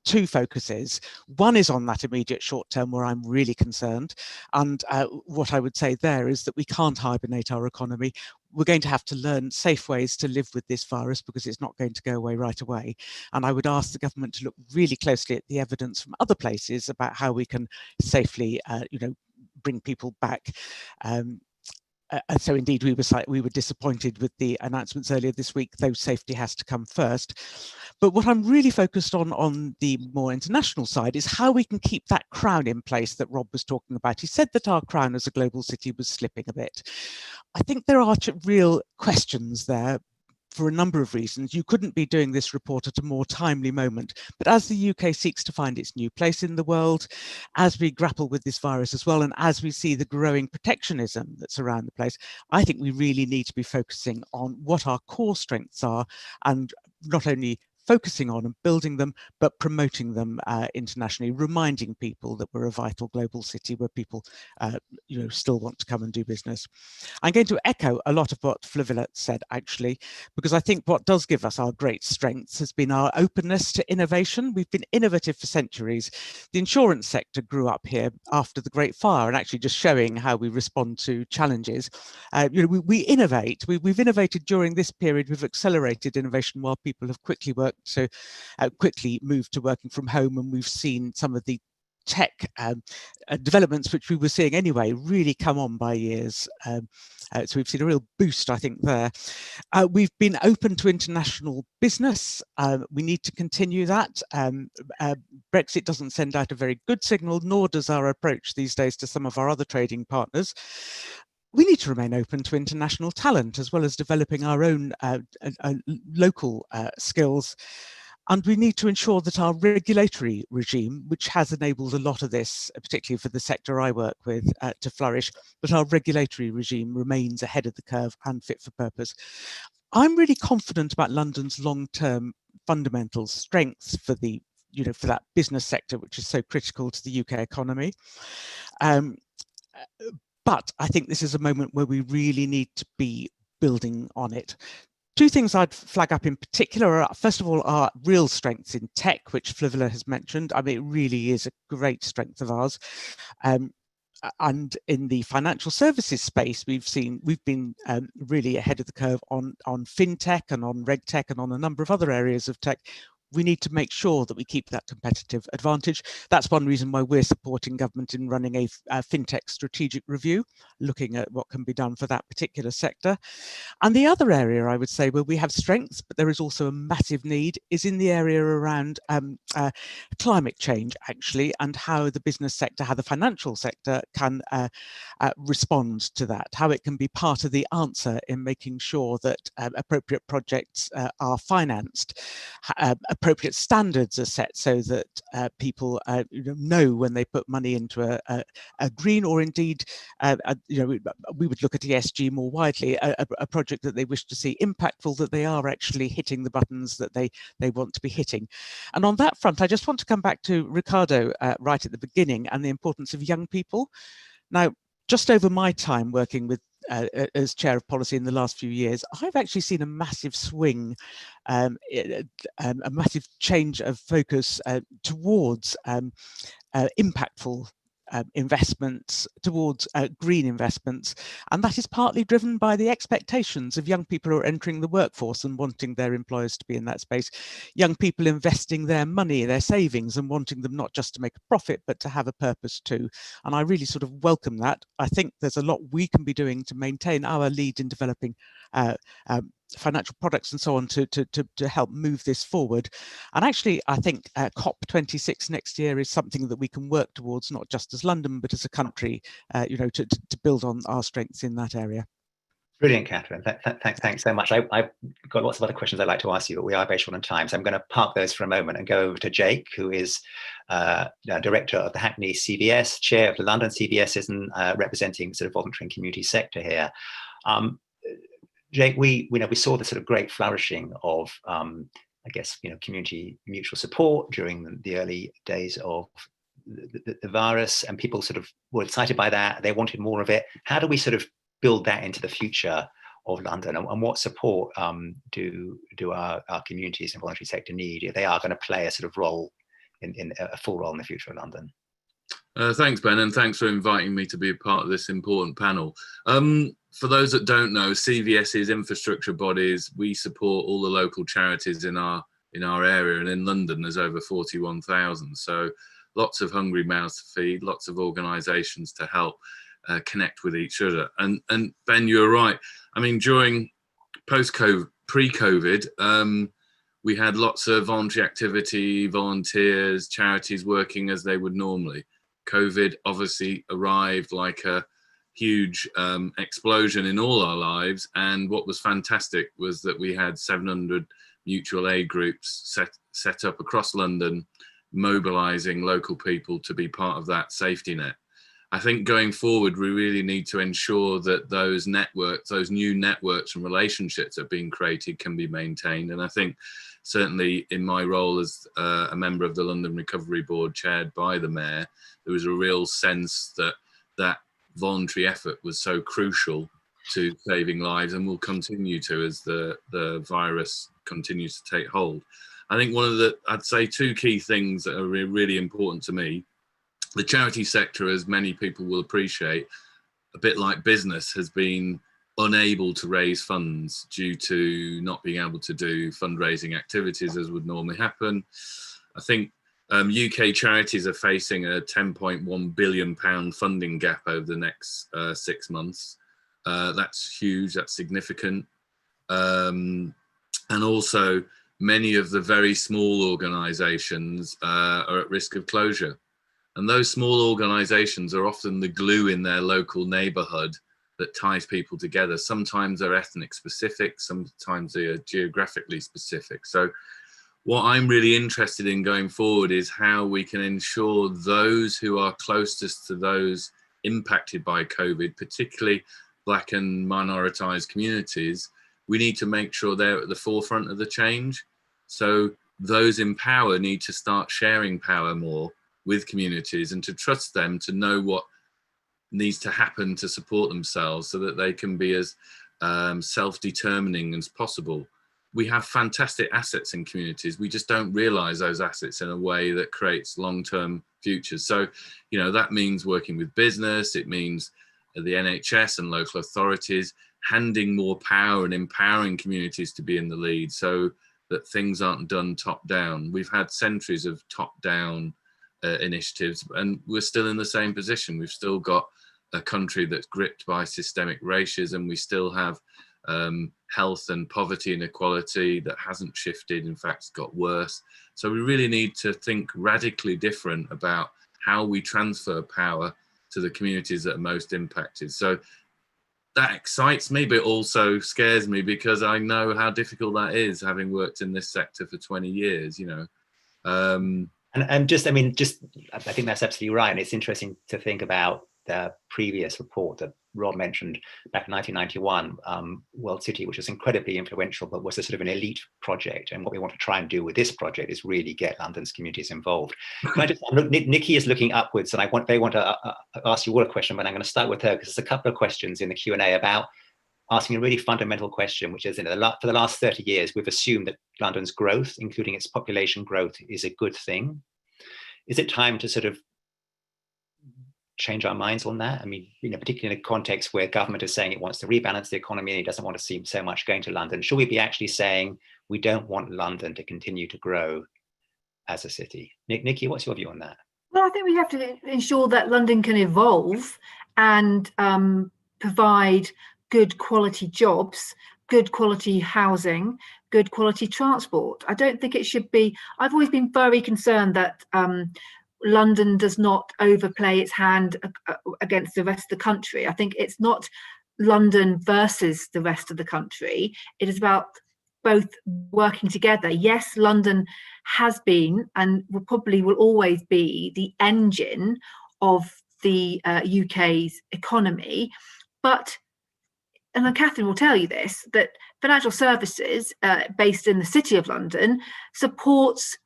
two focuses. One is on that immediate short term where I'm really concerned. And what I would say there is that we can't hibernate our economy. We're going to have to learn safe ways to live with this virus because it's not going to go away right away. And I would ask the government to look really closely at the evidence from other places about how we can safely, bring people back. So indeed, we were disappointed with the announcements earlier this week, though safety has to come first. But what I'm really focused on the more international side is how we can keep that crown in place that Rob was talking about. He said that our crown as a global city was slipping a bit. I think there are real questions there for a number of reasons. You couldn't be doing this report at a more timely moment. But as the UK seeks to find its new place in the world, as we grapple with this virus as well, and as we see the growing protectionism that's around the place, I think we really need to be focusing on what our core strengths are, and not only focusing on and building them, but promoting them internationally, reminding people that we're a vital global city where people still want to come and do business. I'm going to echo a lot of what Flavilla said, actually, because I think what does give us our great strengths has been our openness to innovation. We've been innovative for centuries. The insurance sector grew up here after the Great Fire, and actually just showing how we respond to challenges. We innovate. We've innovated during this period. We've accelerated innovation while people have quickly moved to working from home, and we've seen some of the tech developments which we were seeing anyway really come on by years. So we've seen a real boost, I think, there. We've been open to international business. We need to continue that. Brexit doesn't send out a very good signal, nor does our approach these days to some of our other trading partners. We need to remain open to international talent, as well as developing our own local skills. And we need to ensure that our regulatory regime, which has enabled a lot of this, particularly for the sector I work with, to flourish, but our regulatory regime remains ahead of the curve and fit for purpose. I'm really confident about London's long-term fundamental strengths for the, for that business sector, which is so critical to the UK economy. But I think this is a moment where we really need to be building on it. Two things I'd flag up in particular are, first of all, our real strengths in tech, which Flavilla has mentioned. I mean, it really is a great strength of ours. And in the financial services space, we've been really ahead of the curve on fintech and on regtech and on a number of other areas of tech. We need to make sure that we keep that competitive advantage. That's one reason why we're supporting government in running a fintech strategic review, looking at what can be done for that particular sector. And the other area, I would say, where we have strengths, but there is also a massive need, is in the area around climate change, actually, and how the business sector, how the financial sector can respond to that, how it can be part of the answer in making sure that appropriate projects are financed, appropriate standards are set so that people know when they put money into a green, or indeed, we would look at ESG more widely, a project that they wish to see impactful, that they are actually hitting the buttons that they want to be hitting. And on that front, I just want to come back to Ricardo right at the beginning and the importance of young people. Now, just over my time working with as chair of policy in the last few years, I've actually seen a massive swing, a massive change of focus towards impactful investments, towards green investments, and that is partly driven by the expectations of young people who are entering the workforce and wanting their employers to be in that space, young people investing their money, their savings, and wanting them not just to make a profit but to have a purpose too. And I really sort of welcome that. I think there's a lot we can be doing to maintain our lead in developing financial products and so on to help move this forward. And actually, I think COP26 next year is something that we can work towards, not just as London, but as a country, to build on our strengths in that area. Brilliant, Catherine. Thanks so much. I've got lots of other questions I'd like to ask you, but we are very short on time. So I'm going to park those for a moment and go over to Jake, who is director of the Hackney CVS, chair of the London CVS, and representing sort of voluntary and community sector here. Jake, we saw the sort of great flourishing of, I guess, community mutual support during the early days of the virus, and people sort of were excited by that. They wanted more of it. How do we sort of build that into the future of London, and what support do our communities and voluntary sector need if they are going to play a sort of role in a full role in the future of London? Thanks, Ben, and thanks for inviting me to be a part of this important panel. For those that don't know, CVS's infrastructure bodies, we support all the local charities in our area, and in London there's over 41,000. So lots of hungry mouths to feed, lots of organisations to help connect with each other. And Ben, you're right. I mean, during post-COVID, pre-COVID, we had lots of voluntary activity, volunteers, charities working as they would normally. COVID obviously arrived like a huge explosion in all our lives. And what was fantastic was that we had 700 mutual aid groups set up across London, mobilising local people to be part of that safety net. I think going forward, we really need to ensure that those networks, those new networks and relationships that are being created can be maintained. And I think certainly in my role as a member of the London Recovery Board chaired by the Mayor, there was a real sense that that voluntary effort was so crucial to saving lives and will continue to as the virus continues to take hold. I think I'd say two key things that are really important to me. The charity sector, as many people will appreciate, a bit like business, has been unable to raise funds due to not being able to do fundraising activities as would normally happen. I think UK charities are facing a £10.1 billion funding gap over the next 6 months. That's huge, that's significant. And also, many of the very small organisations are at risk of closure. And those small organisations are often the glue in their local neighbourhood that ties people together. Sometimes they're ethnic specific, sometimes they are geographically specific. So what I'm really interested in going forward is how we can ensure those who are closest to those impacted by COVID, particularly Black and minoritized communities, we need to make sure they're at the forefront of the change. So those in power need to start sharing power more with communities and to trust them to know what needs to happen to support themselves so that they can be as self-determining as possible. We have fantastic assets in communities. We just don't realise those assets in a way that creates long-term futures. So, you know, that means working with business. It means the NHS and local authorities handing more power and empowering communities to be in the lead so that things aren't done top-down. We've had centuries of top-down initiatives, and we're still in the same position. We've still got a country that's gripped by systemic racism. We still have health and poverty inequality that hasn't shifted, in fact, it's got worse. So we really need to think radically different about how we transfer power to the communities that are most impacted. So that excites me, but also scares me because I know how difficult that is, having worked in this sector for 20 years, you know. And just, I mean, I think that's absolutely right. And it's interesting to think about the previous report that Rob mentioned back in 1991, World City, which was incredibly influential, but was a sort of an elite project. And what we want to try and do with this project is really get London's communities involved. Can I just look, Nickie is looking upwards, and they want to ask you all a question, but I'm going to start with her because there's a couple of questions in the Q&A about asking a really fundamental question, which is, for the last 30 years, we've assumed that London's growth, including its population growth, is a good thing. Is it time to sort of change our minds on that? I mean, you know, particularly in a context where government is saying it wants to rebalance the economy and it doesn't want to see so much going to London. Should we be actually saying we don't want London to continue to grow as a city? Nickie, what's your view on that? Well, I think we have to ensure that London can evolve and provide good quality jobs, good quality housing, good quality transport. I don't think it should be, I've always been very concerned that London does not overplay its hand against the rest of the country. I think it's not London versus the rest of the country. It is about both working together. Yes, London has been and will always be the engine of the UK's economy, but, and then Catherine will tell you this, that financial services based in the City of London supports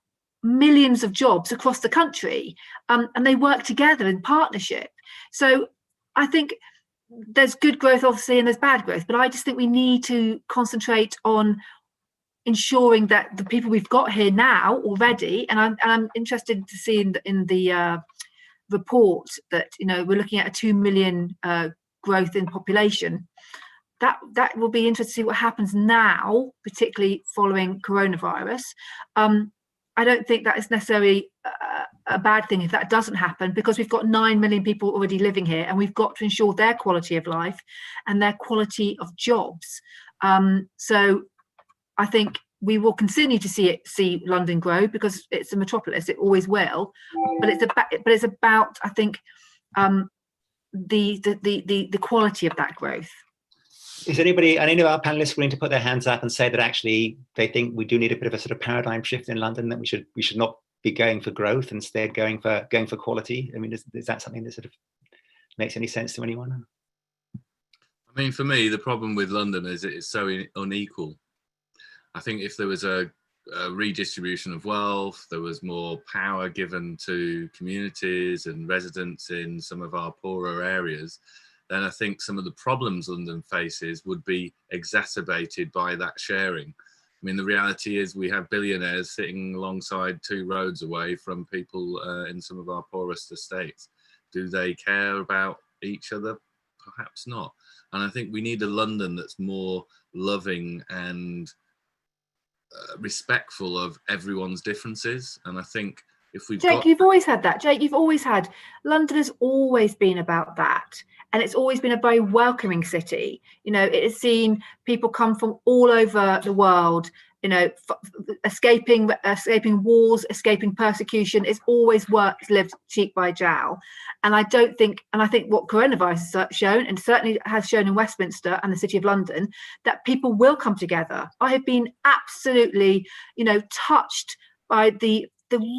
millions of jobs across the country, and they work together in partnership. So I think there's good growth, obviously, and there's bad growth, but I just think we need to concentrate on ensuring that the people we've got here now already, and I'm interested to see in the report that, you know, we're looking at a 2 million growth in population. That will be interesting to see what happens now, particularly following coronavirus. I don't think that is necessarily a bad thing if that doesn't happen, because we've got 9 million people already living here, and we've got to ensure their quality of life and their quality of jobs. So I think we will continue to see London grow, because it's a metropolis. It always will. But it's about I think the quality of that growth. Is any of our panelists willing to put their hands up and say that actually they think we do need a bit of a sort of paradigm shift in London, that we should not be going for growth, instead going for quality? I mean, is that something that sort of makes any sense to anyone? I mean, for me, the problem with London is it's so unequal. I think if there was a redistribution of wealth, there was more power given to communities and residents in some of our poorer areas, then I think some of the problems London faces would be exacerbated by that sharing. I mean, the reality is we have billionaires sitting alongside 2 roads away from people in some of our poorest estates. Do they care about each other? Perhaps not. And I think we need a London that's more loving and respectful of everyone's differences. And I think if we've Jake, you've always had that. Jake, you've always had, London has always been about that. And it's always been a very welcoming city. You know, it has seen people come from all over the world, you know, escaping wars, escaping persecution. It's always lived cheek by jowl. And I think what coronavirus has shown, and certainly has shown in Westminster and the City of London, that people will come together. I have been absolutely, you know, touched by the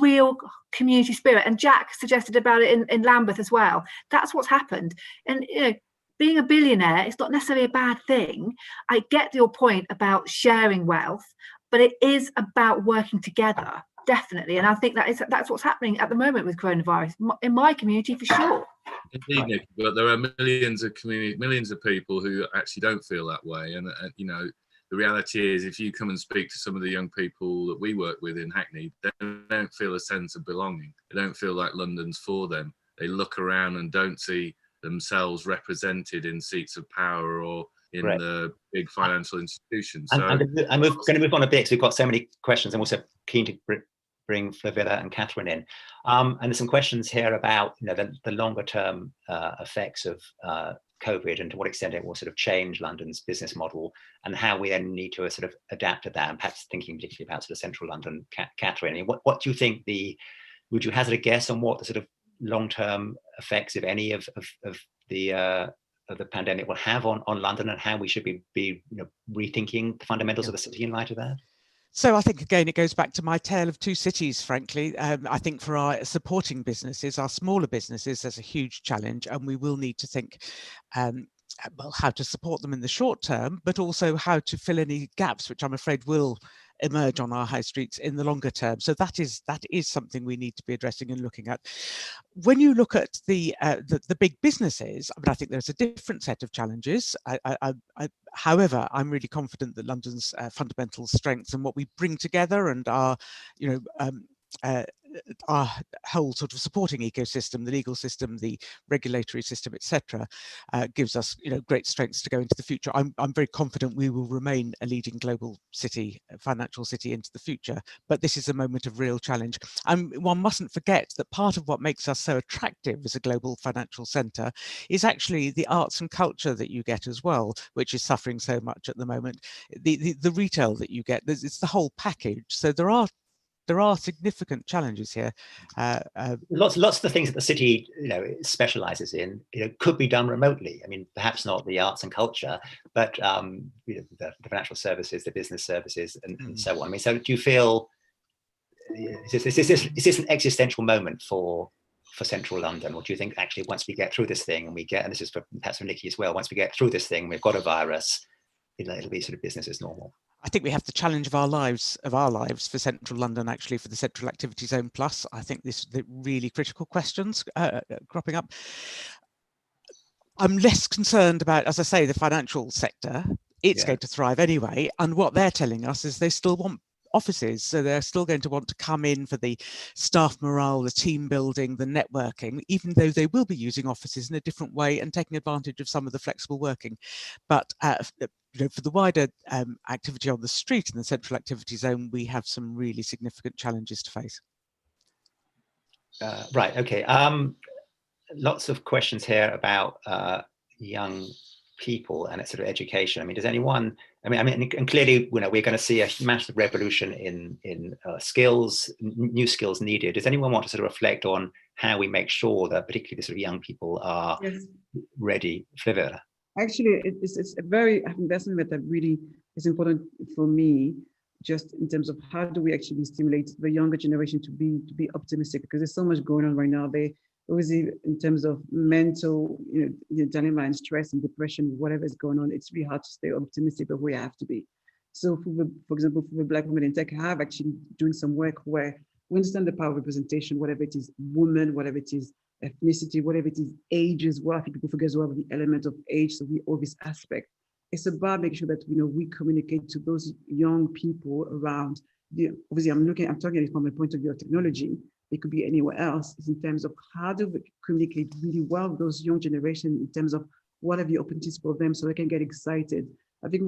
real community spirit, and Jack suggested about it in Lambeth as well. That's what's happened. And, you know, being a billionaire is not necessarily a bad thing. I get your point about sharing wealth, but it is about working together, definitely. And I think that's what's happening at the moment with coronavirus in my community, for sure. Indeed, Nickie, but there are millions of people who actually don't feel that way. And you know, the reality is, if you come and speak to some of the young people that we work with in Hackney, they don't feel a sense of belonging. They don't feel like London's for them. They look around and don't see themselves represented in seats of power or in the big financial institutions. So I'm going to move on a bit, because we've got so many questions. I'm also keen to bring Flavilla and Catherine in. And there's some questions here about, you know, the longer term effects of COVID, and to what extent it will sort of change London's business model, and how we then need to sort of adapt to that, and perhaps thinking particularly about sort of central London. Catherine, I mean, what do you think would you hazard a guess on what the sort of long-term effects, if any, of the pandemic will have on London, and how we should be you know, rethinking the fundamentals of the city in light of that? So I think, again, it goes back to my tale of 2 cities, frankly. I think for our supporting businesses, our smaller businesses, there's a huge challenge, and we will need to think well, how to support them in the short term, but also how to fill any gaps, which I'm afraid will emerge on our high streets in the longer term. So that is something we need to be addressing and looking at. When you look at the big businesses, I mean, I think there's a different set of challenges. However, I'm really confident that London's fundamental strengths and what we bring together, and our, you know, our whole sort of supporting ecosystem, the legal system, the regulatory system, etc., gives us, you know, great strengths to go into the future. I'm very confident we will remain a leading global city, financial city into the future. But this is a moment of real challenge. And one mustn't forget that part of what makes us so attractive as a global financial centre is actually the arts and culture that you get as well, which is suffering so much at the moment. The retail that you get, it's the whole package. So there are significant challenges here. Lots of the things that the city, you know, specialises in, you know, could be done remotely. I mean, perhaps not the arts and culture, but you know, the financial services, the business services, and so on. I mean, so do you feel is this an existential moment for central London, or do you think actually once we get through this thing and and this is perhaps for Nickie as well, once we get through this thing, we've got a virus, it'll be sort of business as normal? I think we have the challenge of our lives for Central London, actually, for the Central Activity Zone Plus. I think this the really critical questions cropping up. I'm less concerned about, as I say, the financial sector. It's going to thrive anyway. And what they're telling us is they still want offices. So they're still going to want to come in for the staff morale, the team building, the networking, even though they will be using offices in a different way and taking advantage of some of the flexible working. But for the wider activity on the street in the Central Activity Zone, we have some really significant challenges to face. Right, okay. Lots of questions here about young people and its sort of education. I mean, does anyone, and clearly, we're going to see a massive revolution in skills, new skills needed. Does anyone want to sort of reflect on how we make sure that particularly the sort of young people are ready? Flavilla. Actually, it's a very, I think that's something that really is important for me, just in terms of how do we actually stimulate the younger generation to be optimistic, because there's so much going on right now. They obviously, in terms of mental, dilemma and stress and depression, whatever is going on, it's really hard to stay optimistic, but we have to be. So, for example, for the Black women in tech, I have actually doing some work where we understand the power of representation, whatever it is, women, whatever it is, ethnicity, whatever it is, age as well. I think people forget as well the element of age, so we all this aspect. It's about making sure that we communicate to those young people around. Obviously, I'm talking from a point of view of technology. It could be anywhere else. It's in terms of how do we communicate really well with those young generation in terms of what are the opportunities for them so they can get excited. I think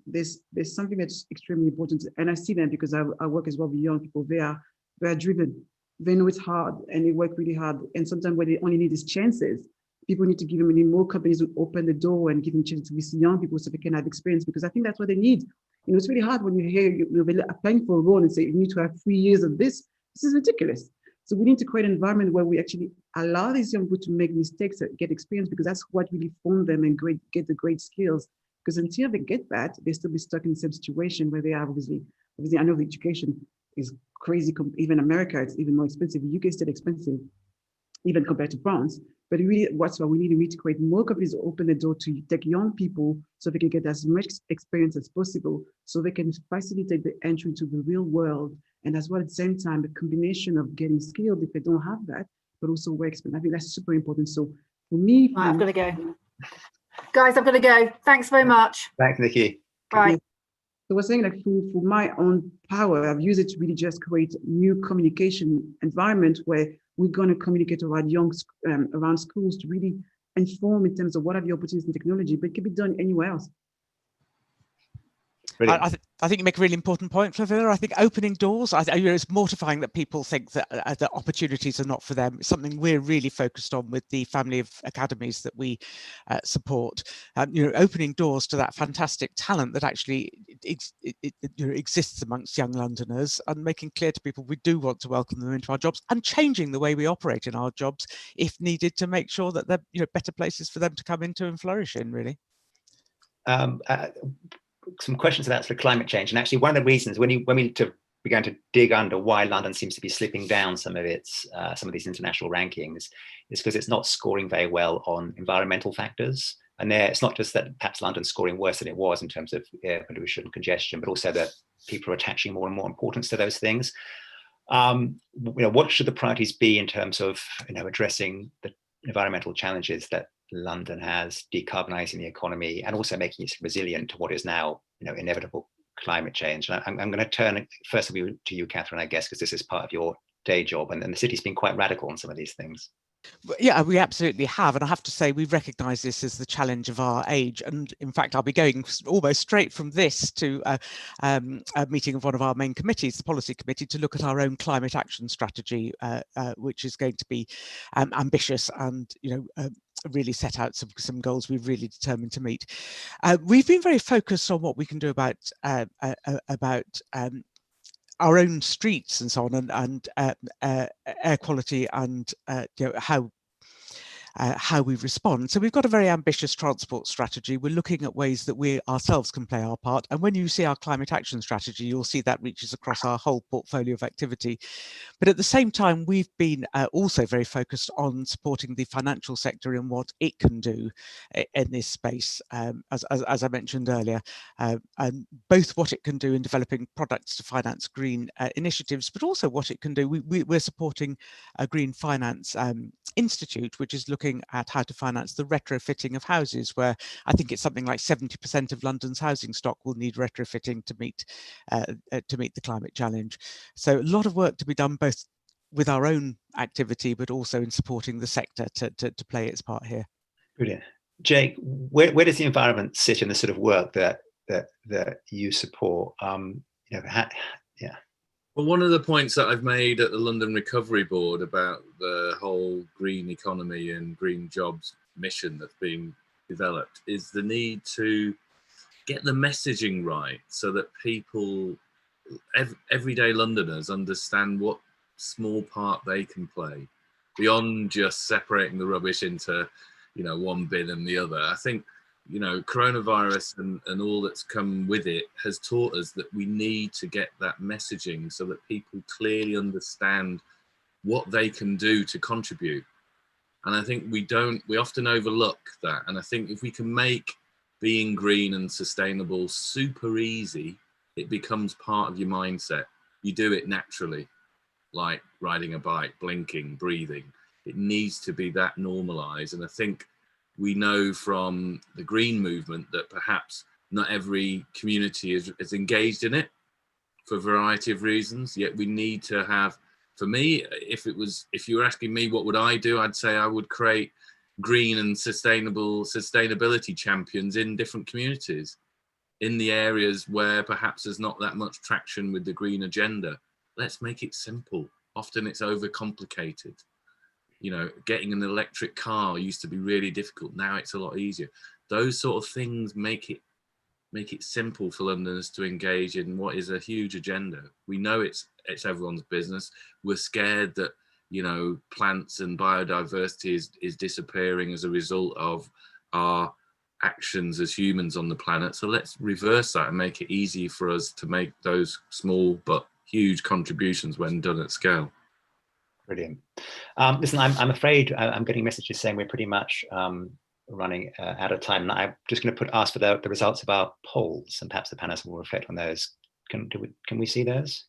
there's something that's extremely important, and I see them because I work as well with young people. They are driven. They know it's hard and they work really hard. And sometimes what they only need is chances. People need to give them more companies to open the door and give them chances to see young people so they can have experience, because I think that's what they need. It's really hard when you hear they're applying for a role and say you need to have 3 years of this. This is ridiculous. So we need to create an environment where we actually allow these young people to make mistakes, get experience, because that's what really form them and get the great skills. Because until they get that, they still be stuck in the same situation where they are. Obviously, I know the education is crazy. Even America, it's even more expensive. The UK is still expensive, even compared to France. But really, what's why we need to create more companies to open the door to take young people so they can get as much experience as possible, so they can facilitate the entry into the real world. And as well, at the same time, the combination of getting skilled if they don't have that, but also work experience. I think that's super important. So for me, I've got to go. Guys, I've got to go. Thanks very much. Thanks, Nickie. Bye. So we're saying, like, for my own power, I've used it to really just create new communication environment where we're going to communicate around around schools to really inform in terms of what are the opportunities in technology, but it can be done anywhere else. I think you make a really important point, Flavilla. I think opening doors, it's mortifying that people think that the opportunities are not for them. It's something we're really focused on with the family of academies that we support. Opening doors to that fantastic talent that actually exists amongst young Londoners, and making clear to people we do want to welcome them into our jobs, and changing the way we operate in our jobs if needed to make sure that they're better places for them to come into and flourish in, really. Some questions about sort of climate change, and actually one of the reasons when we began to dig under why London seems to be slipping down some of these international rankings is because it's not scoring very well on environmental factors. And it's not just that perhaps London's scoring worse than it was in terms of air pollution, congestion, but also that people are attaching more and more importance to those things. What should the priorities be in terms of addressing the environmental challenges that London has, decarbonising the economy, and also making it resilient to what is now, inevitable climate change? And I'm going to turn first of all to you, Catherine, I guess, because this is part of your day job, and the city's been quite radical on some of these things. Yeah, we absolutely have. And I have to say, we recognise this as the challenge of our age. And in fact, I'll be going almost straight from this to a meeting of one of our main committees, the policy committee, to look at our own climate action strategy, which is going to be ambitious and, really set out some goals we've really determined to meet. We've been very focused on what we can do about our own streets and so on, and air quality, and how how we respond. So we've got a very ambitious transport strategy. We're looking at ways that we ourselves can play our part. And when you see our climate action strategy, you'll see that reaches across our whole portfolio of activity. But at the same time, we've been also very focused on supporting the financial sector in what it can do in this space, as I mentioned earlier, and both what it can do in developing products to finance green initiatives, but also what it can do. We're supporting a Green Finance Institute, which is looking at how to finance the retrofitting of houses, where I think it's something like 70% of London's housing stock will need retrofitting to meet the climate challenge. So a lot of work to be done, both with our own activity, but also in supporting the sector to play its part here. Brilliant. Jake, where does the environment sit in the sort of work that you support? Yeah. Well, one of the points that I've made at the London Recovery Board about the whole green economy and green jobs mission that's being developed is the need to get the messaging right so that people, everyday Londoners, understand what small part they can play beyond just separating the rubbish into, one bin and the other. I think, coronavirus and all that's come with it has taught us that we need to get that messaging so that people clearly understand what they can do to contribute. And I think we often overlook that. And I think if we can make being green and sustainable super easy, it becomes part of your mindset. You do it naturally, like riding a bike, blinking, breathing. It needs to be that normalized. And I think we know from the green movement that perhaps not every community is engaged in it for a variety of reasons, yet we need to have, for me, if you were asking me what would I do, I'd say I would create green and sustainability champions in different communities, in the areas where perhaps there's not that much traction with the green agenda. Let's make it simple. Often it's overcomplicated. Getting an electric car used to be really difficult. Now it's a lot easier. Those sort of things make it simple for Londoners to engage in what is a huge agenda. We know it's everyone's business. We're scared that, plants and biodiversity is disappearing as a result of our actions as humans on the planet. So let's reverse that and make it easy for us to make those small but huge contributions when done at scale. Brilliant. Listen, I'm afraid I'm getting messages saying we're pretty much running out of time. And I'm just going to ask for the results of our polls, and perhaps the panelists will reflect on those. Can we see those?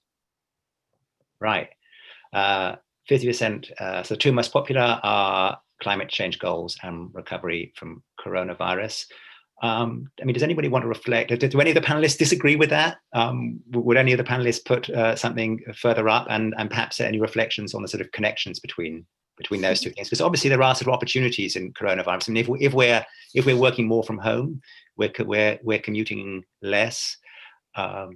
Right. 50%. So the two most popular are climate change goals and recovery from coronavirus. Does anybody want to reflect? Do any of the panelists disagree with that? Would any of the panelists put something further up, and perhaps any reflections on the sort of connections between those two things? Because obviously there are sort of opportunities in coronavirus. If we're working more from home, we're commuting less. I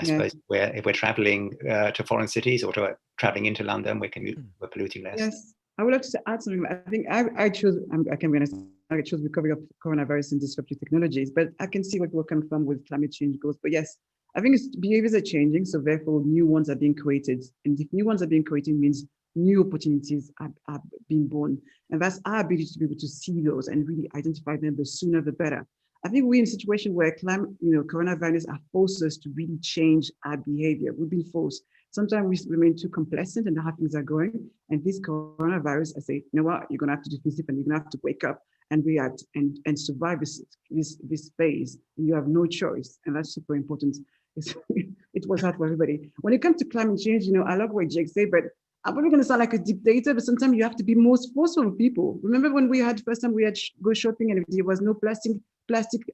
suppose if we're traveling to foreign cities or traveling into London, we're polluting less. Yes, I would like to add something. I think I chose, I can be honest, I chose recovery of coronavirus and disruptive technologies, but I can see where people come from with climate change goals. But yes, I think behaviors are changing, so therefore new ones are being created. And if new ones are being created means new opportunities are being born. And that's our ability to be able to see those and really identify them, the sooner the better. I think we're in a situation where coronavirus have forced us to really change our behavior. We've been forced. Sometimes we remain too complacent and how things are going. And this coronavirus, I say, you know what, you're gonna have to do things different. You're gonna have to wake up and react and survive this phase. You have no choice, and that's super important. It was hard for everybody. When it comes to climate change, I love what Jake said, but I'm probably going to sound like a dictator, but sometimes you have to be more forceful with people. Remember when first time we had go shopping and there was no plastic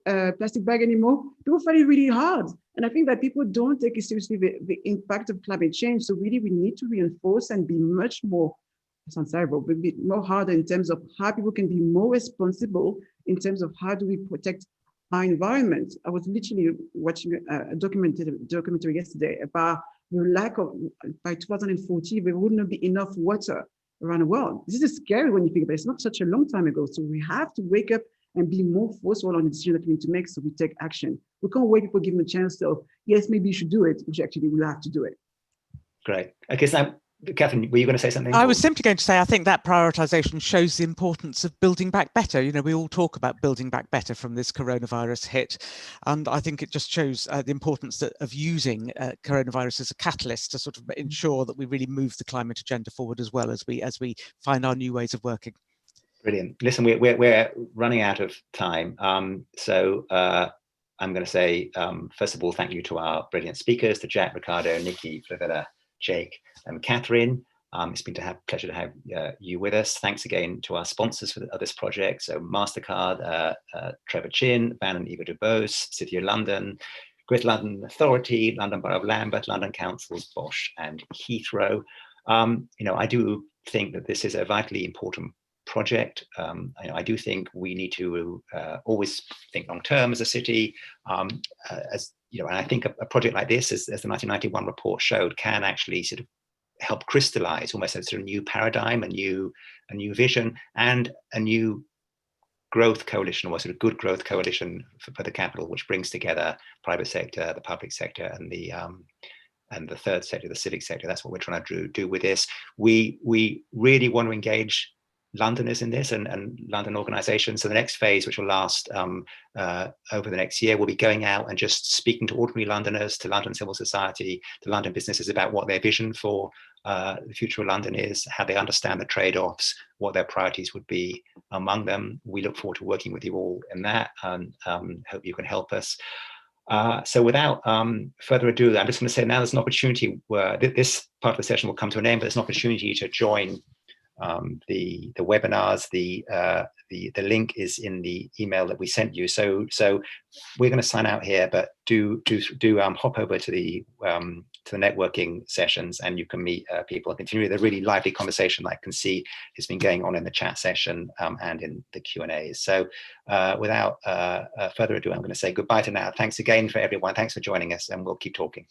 bag anymore? People find it really hard. And I think that people don't take it seriously, the impact of climate change. So really we need to reinforce and be much more, it sounds terrible, but be more harder in terms of how people can be more responsible in terms of how do we protect our environment. I was literally watching a documentary yesterday about the lack of, by 2040, there would not be enough water around the world. This is scary when you think about it. It's not such a long time ago. So we have to wake up and be more forceful on the decision that we need to make so we take action. We can't wait people give them a chance to, yes, maybe you should do it, which actually we'll have to do it. Great. Okay, so Catherine, were you going to say something? I was simply going to say, I think that prioritisation shows the importance of building back better. You know, we all talk about building back better from this coronavirus hit, and I think it just shows the importance of using coronavirus as a catalyst to sort of ensure that we really move the climate agenda forward as well as we find our new ways of working. Brilliant. Listen, we're running out of time, so I'm going to say, first of all, thank you to our brilliant speakers, to Jack, Ricardo, Nickie, Flavilla, Jake, and Catherine. It's been a pleasure to have you with us. Thanks again to our sponsors for this project. So MasterCard, Trevor Chin, Ban and Eva DuBose, City of London, Greater London Authority, London Borough of Lambeth, London Council, Bosch and Heathrow. I do think that this is a vitally important project. I do think we need to always think long term as a city. And I think a project like this, as the 1991 report showed, can actually sort of help crystallize almost a sort of new paradigm, a new vision, and a new growth coalition, or a sort of good growth coalition for the capital, which brings together private sector, the public sector, and the third sector, the civic sector. That's what we're trying to do with this. We really want to engage Londoners in this and London organisations. So the next phase, which will last over the next year, will be going out and just speaking to ordinary Londoners, to London civil society, to London businesses about what their vision for the future of London is, how they understand the trade-offs, what their priorities would be among them. We look forward to working with you all in that, and hope you can help us. So without further ado, I'm just going to say now there's an opportunity where this part of the session will come to an end, but there's an opportunity to join the webinars. The link is in the email that we sent you. So we're going to sign out here, but do hop over to the networking sessions, and you can meet people and continue the really lively conversation that I can see has been going on in the chat session and in the Q&As. So without further ado, I'm going to say goodbye to now. Thanks again for everyone. Thanks for joining us, and we'll keep talking.